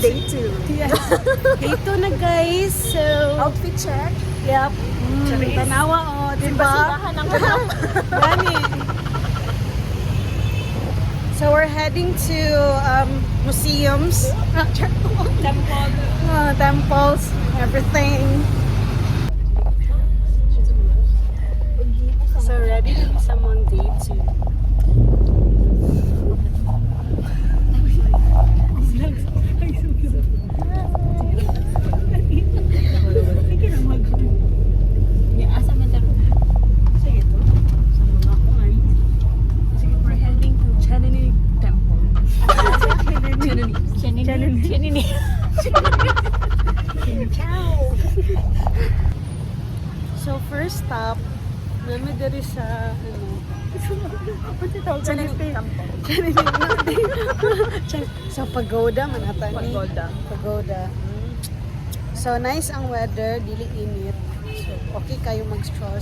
Day 2. Yes. Day 2 na guys. So, Outfit check. yep. Tanawa o, diba? Simbahan ng ganap. Gani. So, we're heading to museums. Temple. Temples, everything. So, ready sa mga day 2. So first stop, namin diri sa sa pagoda man ata ni. Pagoda. So nice ang weather, dili init. So okay kayo mag-stroll.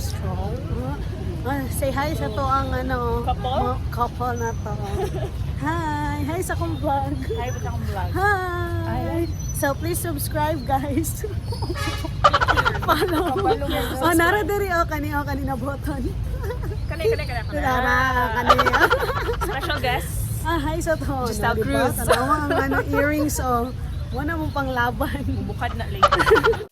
Say hi sa to ang couple na to. Hi sa akong vlog. Hi, ba't akong vlog? Hi. So please subscribe guys. Follow. Nara diri kanina button. Kani. Kanina. Special guest. Hi sa to. Giselle Cruz. Tanawa ang earrings wala mong panglaban. Bukad na later.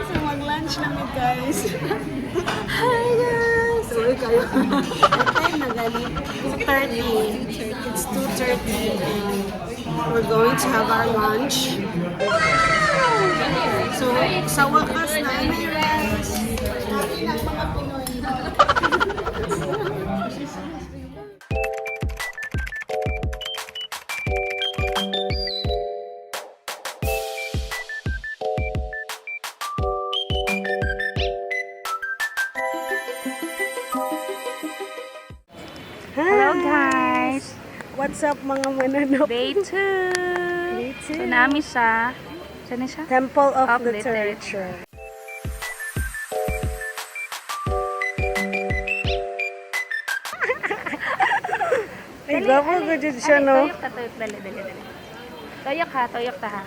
So mag-lunch namin guys. Hi guys! Sorry kayo. Time na gali. 2:30. It's 2:30 and we're going to have our lunch. So sa wakas na may rice. Lagi ng mga Pinoy. Hello guys! What's up mga mananap? Day 2. So namin sa... Saan na siya? Temple of Of Literature. Ay, gwapo ko dyan siya, no? Toyok. Dali. Toyok ta ha.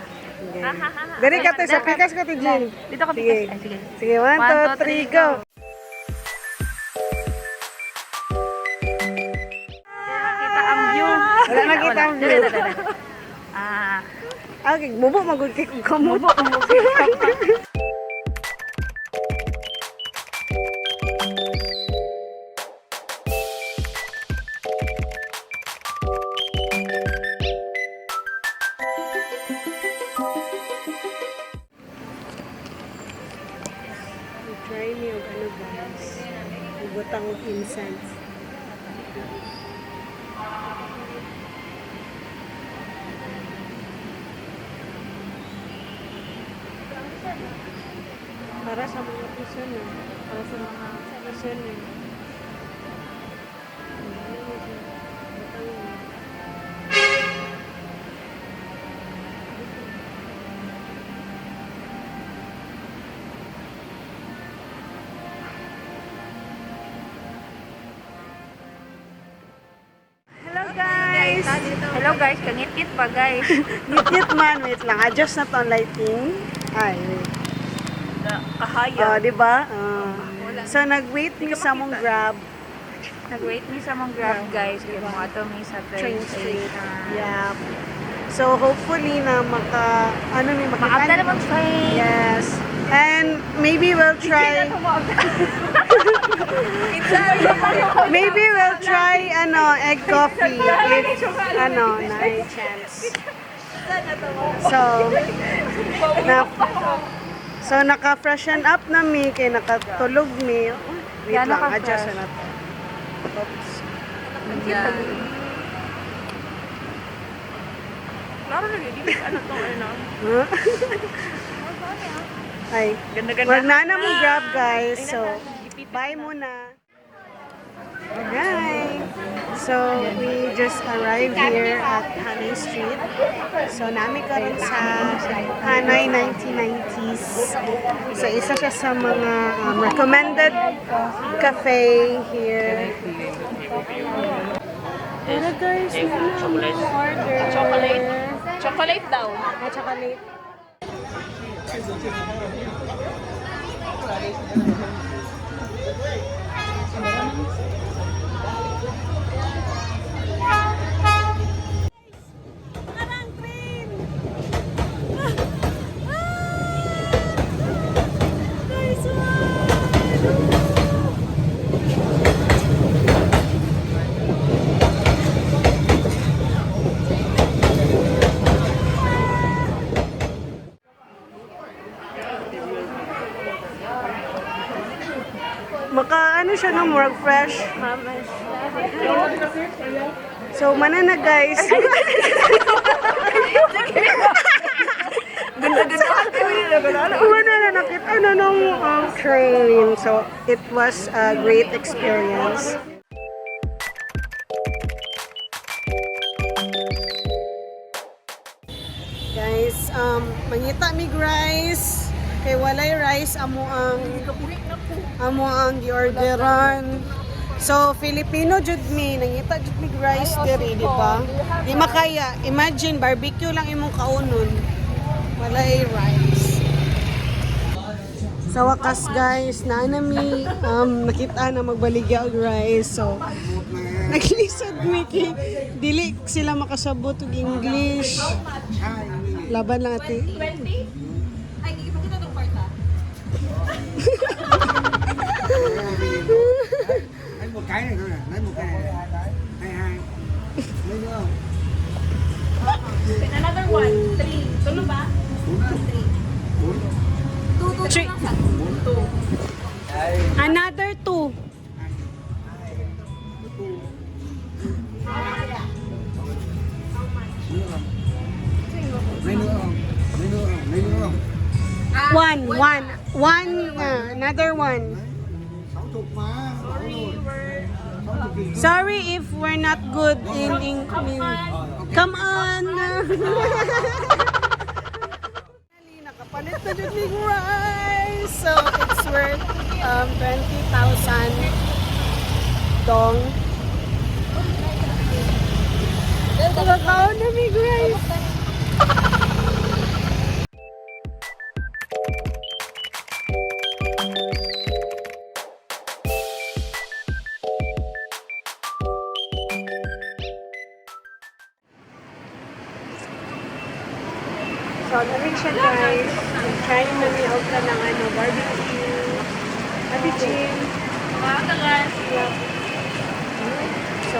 Dali ka to, sa pikas ka to, Jin. Dito ka Sige. pikas. Sige. Sige, 1, 2, 3, go! Kita ang view. Wala nakita ang view. Dali. Okay, mubo magulti kong kamubo. Try me yung ano guys. Ibutang og incense. Para sa mga prisoner. Para sa mga prisoner. Hello guys! Hello guys, kangit-kit pa guys. Ngit man, wait lang. Adjust na to ang lighting. Ay, wait. Kahaya. Di ba? So, nag-wait ni sa mong Grab. Nag-wait mi sa mong Grab guys. Yung mga to mi sa Train train Street. station. Yeah. So, hopefully na Maabda naman train. Yes. And maybe we'll try, maybe we'll try, egg coffee if, na chance. So, naka-freshen up na mi, kay nakatulog mi. Wait Yeah, lang, naka-fresh. adjust na to. Oops. Klaro na yun. Ano to? Huh? Ay, Ganda-ganda. wag na mong Grab, guys. So, bye muna. Alright. So, we just arrived here at Hanoi Street. So, namin ka rin sa Hanoi 1990s. So, isa siya sa mga recommended cafe here. Pero guys, chocolate. Order. Chocolate. Chocolate daw. Chocolate. Ano siya no, more fresh. So, manana guys. Manana nakita na nung train. So, it was a great experience. Guys, mangita mig rice. Kay walay rice amo ang giorderan. So Filipino jud mi nangita jud mig rice diri, di ba? Di makaya. Imagine barbecue lang imong kaunon. Walay rice. Sa wakas guys, naanami nakita na magbaligya og rice. So naglisod mi kay dili sila makasabot og English. Laban lang ati. Ay, gigipagkita itong kwarta. Lấy một cái này thôi này, lấy một cái này. Hai hai. Lấy nữa không? Another one. 3. Tulo ba? Bốn á. Bốn. 2 Three. lang sa. 2. Another two. Lấy nữa không? Lấy nữa không? Lấy nữa không? One, another one. 60 mà. Sorry if we're not good in English. Come on. Nakapalit na dyan ng rice. So, it's worth 20,000 dong. Nakakaon na mig rice. So, na-reach siya guys. Try na ni Oka ng barbecue. Abichin. So,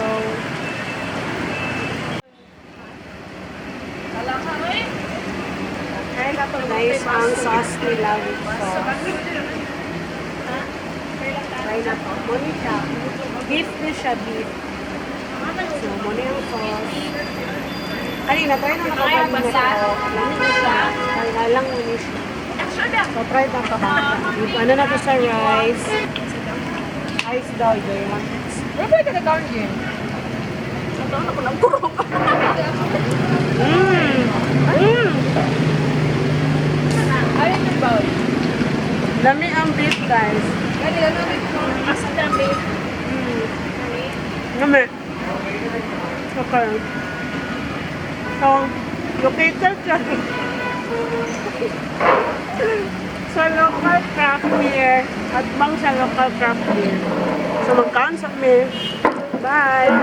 try na nice ang sauce nila with sauce. Try na to. Muna siya. Beef na siya, beef. So, muna yung sauce. Kanina, try na nakagaling na siya. Lamig na siya. Kaya lang muna siya. So, try na to. Ano na to sa rice? Rice daw, yun. Where ba ka nag-down yun? Ay, ito ba? Lami ang beef, guys. Gani, ano ito? Asa ng beef? Lami. Okay. So, located siya sa local craft beer at bang sa local craft beer. So, magkaan sa me. Bye!